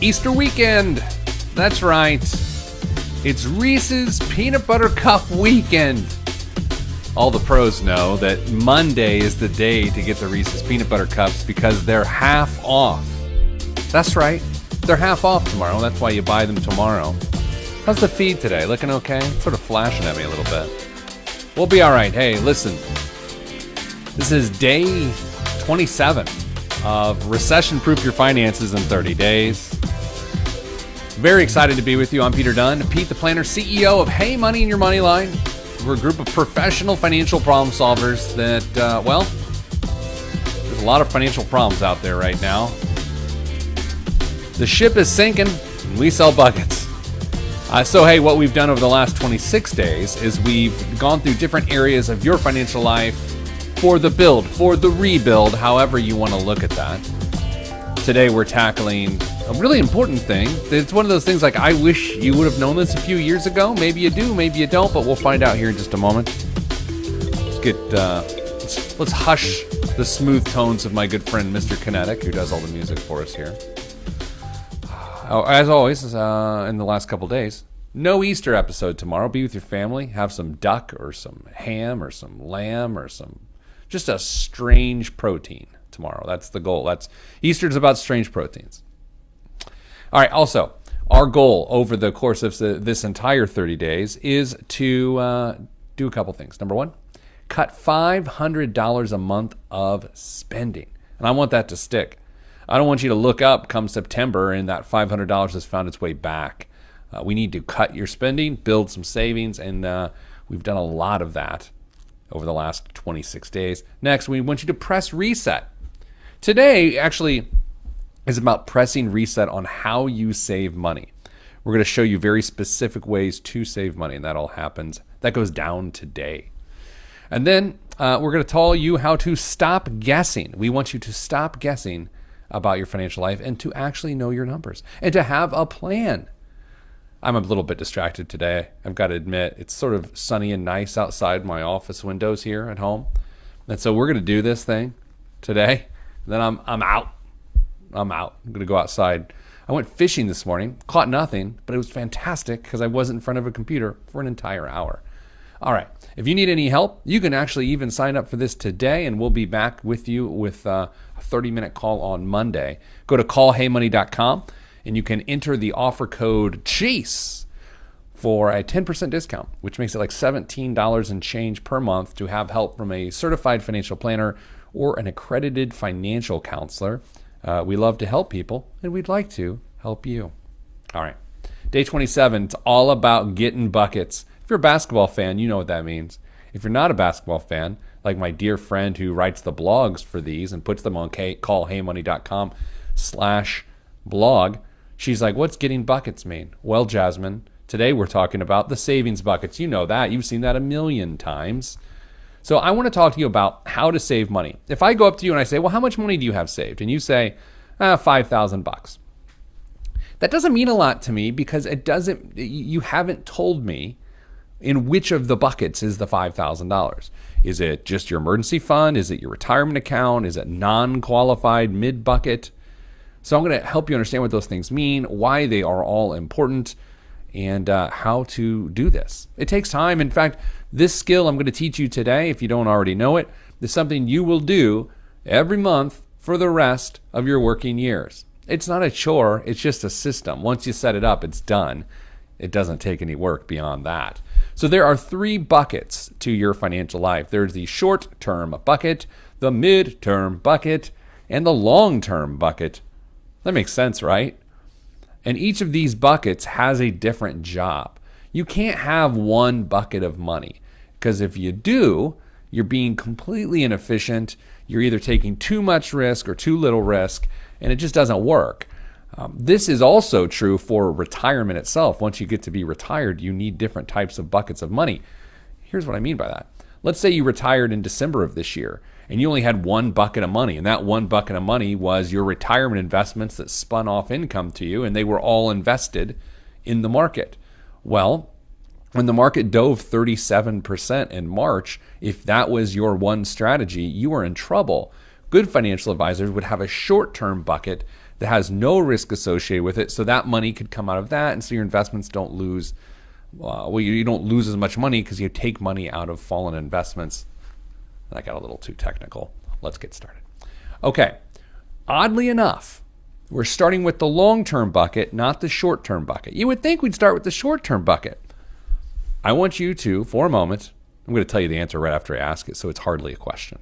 Easter weekend. That's right. It's Reese's Peanut Butter Cup weekend. All the pros know that Monday is the day to get the Reese's Peanut Butter Cups because they're half off. That's right. They're half off tomorrow. That's why you buy them tomorrow. How's the feed today? Looking okay? Sort of flashing at me a little bit. We'll be all right. Hey, listen. This is day 27 of Recession-Proof Your Finances in 30 days. Very excited to be with you. I'm Peter Dunn, Pete the Planner, CEO of Hey Money in Your Money Line. We're a group of professional financial problem solvers that, there's a lot of financial problems out there right now. The ship is sinking, and we sell buckets. So, hey, what we've done over the last 26 days is we've gone through different areas of your financial life for the build, for the rebuild, however you want to look at that. Today, we're tackling a really important thing. It's one of those things like, I wish you would have known this a few years ago. Maybe you do, maybe you don't, but we'll find out here in just a moment. Let's hush the smooth tones of my good friend, Mr. Kinetic, who does all the music for us here. As always, in the last couple days, no Easter episode tomorrow. Be with your family. Have some duck or some ham or some lamb or just a strange protein tomorrow. That's the goal. Easter's about strange proteins. All right. Also, our goal over the course of this entire 30 days is to do a couple things. Number one, cut $500 a month of spending. And I want that to stick. I don't want you to look up come September and that $500 has found its way back. We need to cut your spending, build some savings, and we've done a lot of that over the last 26 days. Next, we want you to press reset. Today, actually, is about pressing reset on how you save money. We're going to show you very specific ways to save money, and that goes down today. And then we're going to tell you how to stop guessing. We want you to stop guessing about your financial life and to actually know your numbers and to have a plan. I'm a little bit distracted today. I've got to admit, it's sort of sunny and nice outside my office windows here at home. And so we're going to do this thing today. And then I'm out. I'm going to go outside. I went fishing this morning, caught nothing, but it was fantastic because I wasn't in front of a computer for an entire hour. All right. If you need any help, you can actually even sign up for this today, and we'll be back with you with a 30-minute call on Monday. Go to callheymoney.com, and you can enter the offer code CHASE for a 10% discount, which makes it like $17 and change per month to have help from a certified financial planner or an accredited financial counselor. We love to help people, and we'd like to help you. All right. Day 27, it's all about getting buckets. If you're a basketball fan, you know what that means. If you're not a basketball fan, like my dear friend who writes the blogs for these and puts them on callheymoney.com/blog, she's like, what's getting buckets mean? Well, Jasmine, today we're talking about the savings buckets. You know that. You've seen that a million times. So I want to talk to you about how to save money. If I go up to you and I say, well, how much money do you have saved? And you say, $5,000. That doesn't mean a lot to me because you haven't told me in which of the buckets is the $5,000. Is it just your emergency fund? Is it your retirement account? Is it non-qualified mid-bucket? So I'm going to help you understand what those things mean, why they are all important, and how to do this. It takes time. In fact, this skill I'm going to teach you today, if you don't already know it, is something you will do every month for the rest of your working years. It's not a chore. It's just a system. Once you set it up, it's done. It doesn't take any work beyond that. So there are three buckets to your financial life. There's the short-term bucket, the mid-term bucket, and the long-term bucket. That makes sense, right? And each of these buckets has a different job. You can't have one bucket of money because if you do, you're being completely inefficient. You're either taking too much risk or too little risk, and it just doesn't work. This is also true for retirement itself. Once you get to be retired, you need different types of buckets of money. Here's what I mean by that. Let's say you retired in December of this year, and you only had one bucket of money, and that one bucket of money was your retirement investments that spun off income to you, and they were all invested in the market. Well, when the market dove 37% in March, if that was your one strategy, you were in trouble. Good financial advisors would have a short-term bucket that has no risk associated with it. So that money could come out of that. And so your investments don't lose. You don't lose as much money because you take money out of fallen investments. I got a little too technical. Let's get started. Okay. Oddly enough, we're starting with the long-term bucket, not the short-term bucket. You would think we'd start with the short-term bucket. I want you to, for a moment, I'm going to tell you the answer right after I ask it, so it's hardly a question.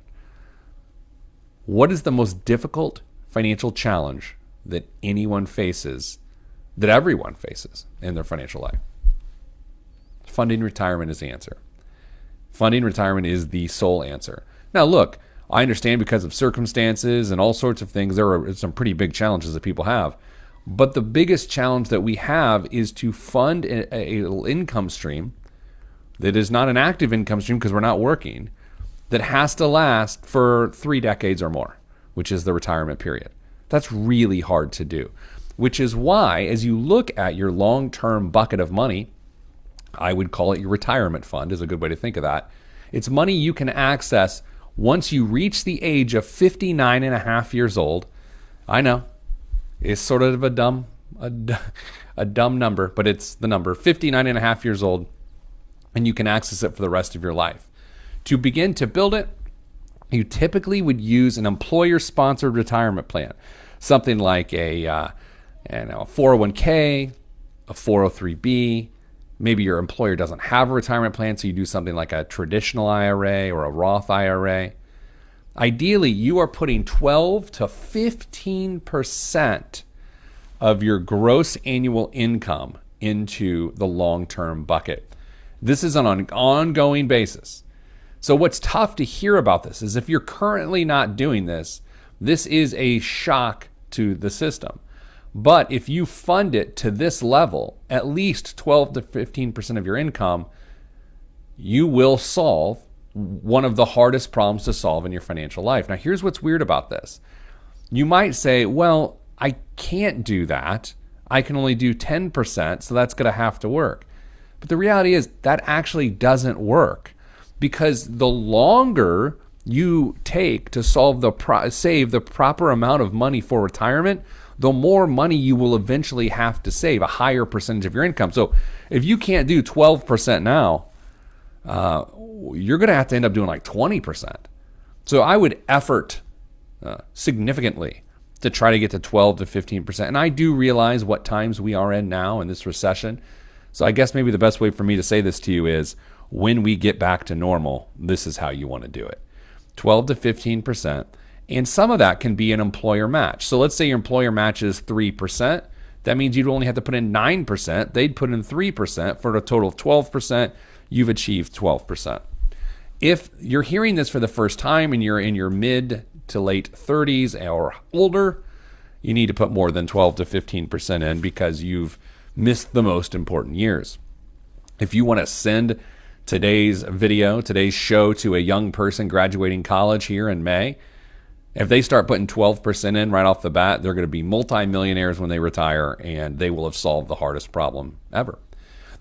What is the most difficult financial challenge that anyone faces, that everyone faces in their financial life? Funding retirement is the answer. Funding retirement is the sole answer. Now, look, I understand because of circumstances and all sorts of things, there are some pretty big challenges that people have. But the biggest challenge that we have is to fund a income stream that is not an active income stream because we're not working, that has to last for 3 decades or more, which is the retirement period. That's really hard to do, which is why as you look at your long-term bucket of money, I would call it your retirement fund is a good way to think of that. It's money you can access once you reach the age of 59 and a half years old. I know it's sort of a dumb number, but it's the number 59 and a half years old, and you can access it for the rest of your life. To begin to build it, you typically would use an employer-sponsored retirement plan, something like a 401k, a 403b. Maybe your employer doesn't have a retirement plan, so you do something like a traditional IRA or a Roth IRA. Ideally, you are putting 12 to 15% of your gross annual income into the long-term bucket. This is on an ongoing basis. So what's tough to hear about this is if you're currently not doing this, this is a shock to the system. But if you fund it to this level, at least 12 to 15% of your income, you will solve one of the hardest problems to solve in your financial life. Now, here's what's weird about this. You might say, well, I can't do that. I can only do 10%, so that's going to have to work. But the reality is that actually doesn't work, because the longer you take to save the proper amount of money for retirement, the more money you will eventually have to save, a higher percentage of your income. So if you can't do 12% now, you're going to have to end up doing like 20%. So I would effort significantly to try to get to 12 to 15%. And I do realize what times we are in now in this recession. So I guess maybe the best way for me to say this to you is when we get back to normal, this is how you want to do it. 12 to 15%. And some of that can be an employer match. So let's say your employer matches 3%. That means you'd only have to put in 9%. They'd put in 3% for a total of 12%. You've achieved 12%. If you're hearing this for the first time and you're in your mid to late 30s or older, you need to put more than 12 to 15% in because you've missed the most important years. If you want to send today's show to a young person graduating college here in May, if they start putting 12% in right off the bat, they're going to be multimillionaires when they retire, and they will have solved the hardest problem ever.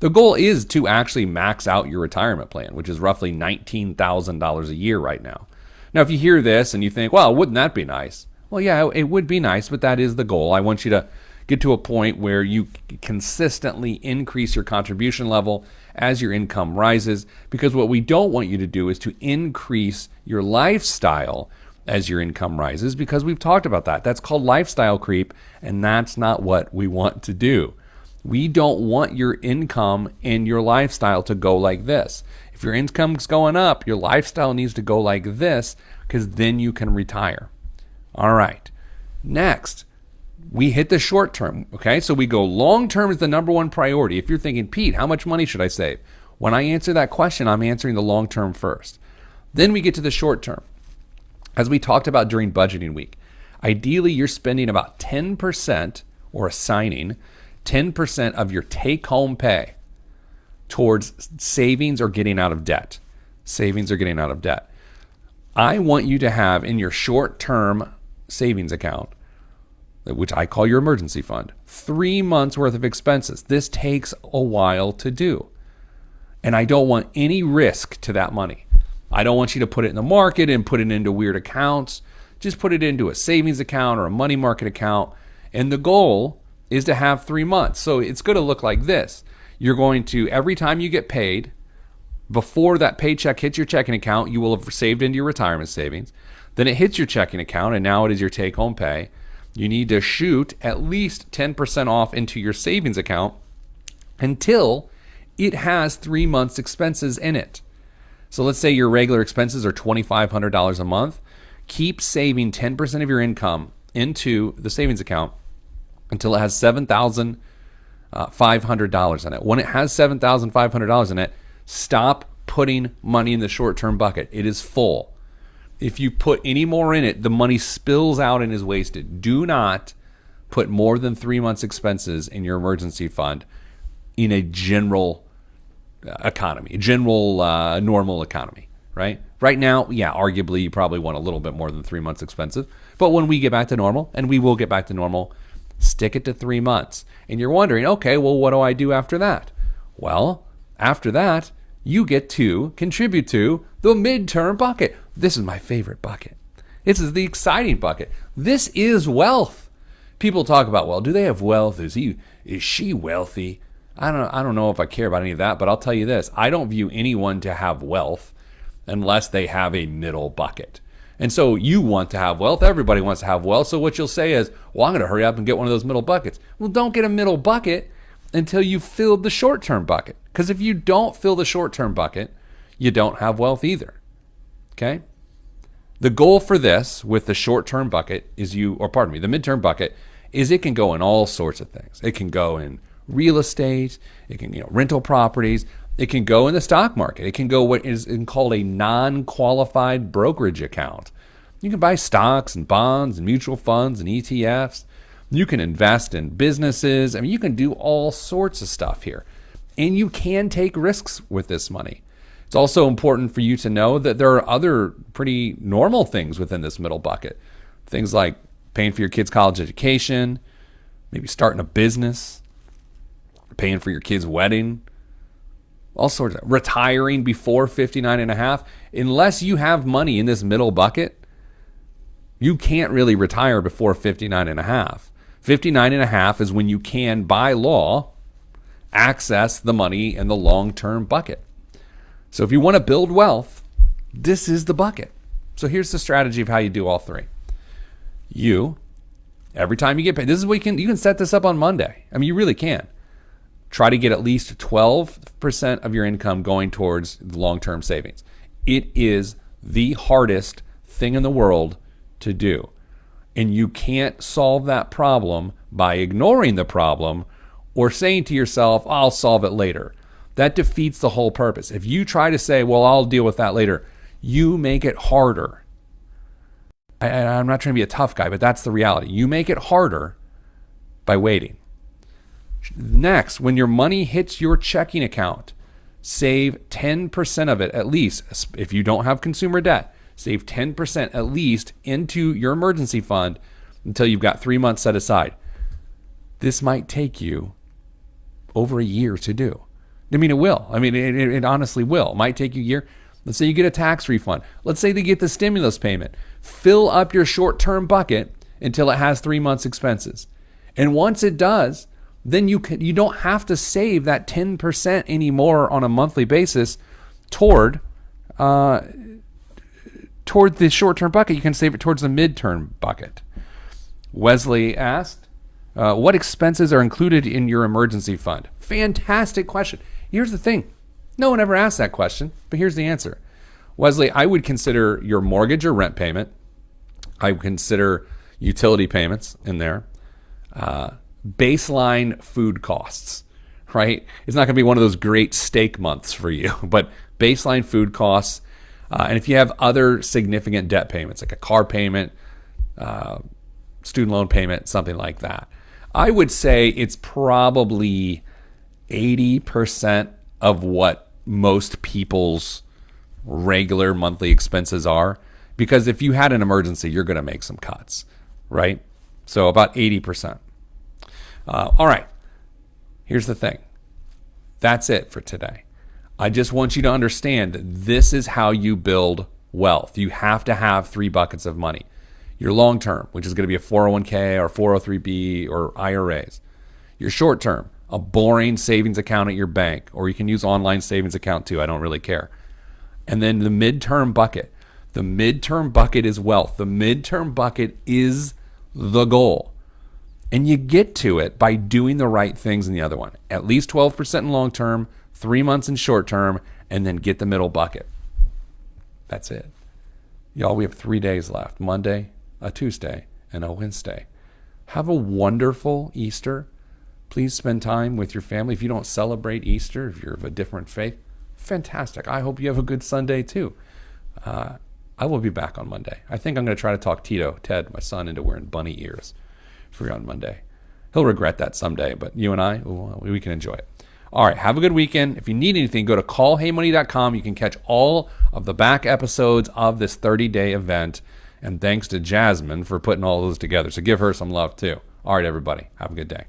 The goal is to actually max out your retirement plan, which is roughly $19,000 a year right now. Now, if you hear this and you think, well, wouldn't that be nice? Well, yeah, it would be nice, but that is the goal. I want you to get to a point where you consistently increase your contribution level as your income rises, because what we don't want you to do is to increase your lifestyle as your income rises, because we've talked about that. That's called lifestyle creep, and that's not what we want to do. We don't want your income and your lifestyle to go like this. If your income's going up, your lifestyle needs to go like this, because then you can retire. All right. Next, we hit the short term. Okay, so we go long term is the number one priority. If you're thinking, Pete, how much money should I save? When I answer that question, I'm answering the long term first. Then we get to the short term. As we talked about during budgeting week, ideally you're spending about 10% or assigning 10% of your take-home pay towards savings or getting out of debt. Savings or getting out of debt. I want you to have in your short-term savings account, which I call your emergency fund, 3 months worth of expenses. This takes a while to do. And I don't want any risk to that money. I don't want you to put it in the market and put it into weird accounts. Just put it into a savings account or a money market account And the goal is to have 3 months. So it's going to look like this. You're going to, every time you get paid, before that paycheck hits your checking account, you will have saved into your retirement savings. Then it hits your checking account, and now it is your take-home pay. You need to shoot at least 10% off into your savings account until it has 3 months' expenses in it. So let's say your regular expenses are $2,500 a month. Keep saving 10% of your income into the savings account until it has $7,500 in it. When it has $7,500 in it, stop putting money in the short-term bucket. It is full. If you put any more in it, the money spills out and is wasted. Do not put more than 3 months' expenses in your emergency fund in a general economy, a general normal economy, right? Right now, yeah, arguably you probably want a little bit more than 3 months' expenses. But when we get back to normal, and we will get back to normal, stick it to 3 months. And you're wondering, okay, well, what do I do after that? Well, after that, you get to contribute to the midterm bucket. This is my favorite bucket. This is the exciting bucket. This is wealth. People talk about, well, do they have wealth? Is she wealthy? I don't know if I care about any of that, but I'll tell you this. I don't view anyone to have wealth unless they have a middle bucket. And so you want to have wealth. Everybody wants to have wealth. So what you'll say is, well, I'm going to hurry up and get one of those middle buckets. Well, don't get a middle bucket until you've filled the short-term bucket. Because if you don't fill the short-term bucket, you don't have wealth either. Okay? The goal for this with the short-term bucket is the midterm bucket is it can go in all sorts of things. It can go in real estate, it can, rental properties, it can go in the stock market. It can go what is called a non-qualified brokerage account. You can buy stocks and bonds and mutual funds and ETFs. You can invest in businesses. You can do all sorts of stuff here. And you can take risks with this money. It's also important for you to know that there are other pretty normal things within this middle bucket. Things like paying for your kid's college education, maybe starting a business, paying for your kid's wedding, all sorts of retiring before 59 and a half. Unless you have money in this middle bucket, you can't really retire before 59 and a half. 59 and a half is when you can, by law, access the money in the long-term bucket. So if you want to build wealth, this is the bucket. So here's the strategy of how you do all three. Every time you get paid, this is what you can set this up on Monday. You really can. Try to get at least 12% of your income going towards long-term savings. It is the hardest thing in the world to do. And you can't solve that problem by ignoring the problem or saying to yourself, I'll solve it later. That defeats the whole purpose. If you try to say, well, I'll deal with that later, you make it harder. I'm not trying to be a tough guy, but that's the reality. You make it harder by waiting. Next, when your money hits your checking account, save 10% of it at least. If you don't have consumer debt, save 10% at least into your emergency fund until you've got 3 months set aside. This might take you over a year to do. It will. It honestly will. It might take you a year. Let's say you get a tax refund. Let's say they get the stimulus payment. Fill up your short-term bucket until it has 3 months expenses. And once it does, then you don't have to save that 10% anymore on a monthly basis toward the short-term bucket. You can save it towards the midterm bucket. Wesley asked, what expenses are included in your emergency fund? Fantastic question. Here's the thing. No one ever asked that question, but here's the answer. Wesley, I would consider your mortgage or rent payment. I would consider utility payments in there. Baseline food costs, right? It's not going to be one of those great steak months for you, but baseline food costs. And if you have other significant debt payments, like a car payment, student loan payment, something like that, I would say it's probably 80% of what most people's regular monthly expenses are. Because if you had an emergency, you're going to make some cuts, right? So about 80%. All right. Here's the thing. That's it for today. I just want you to understand this is how you build wealth. You have to have 3 buckets of money. Your long term, which is going to be a 401k or 403b or IRAs. Your short term, a boring savings account at your bank, or you can use online savings account too. I don't really care. And then the midterm bucket. The midterm bucket is wealth. The midterm bucket is the goal. And you get to it by doing the right things in the other one. At least 12% in long term, 3 months in short term, and then get the middle bucket. That's it. Y'all, we have 3 days left. Monday, a Tuesday, and a Wednesday. Have a wonderful Easter. Please spend time with your family. If you don't celebrate Easter, if you're of a different faith, fantastic. I hope you have a good Sunday too. I will be back on Monday. I think I'm going to try to talk Ted, my son, into wearing bunny ears for on Monday. He'll regret that someday, but you and I, we can enjoy it. All right, have a good weekend. If you need anything, go to callheymoney.com. You can catch all of the back episodes of this 30-day event. And thanks to Jasmine for putting all those together. So give her some love too. All right, everybody, have a good day.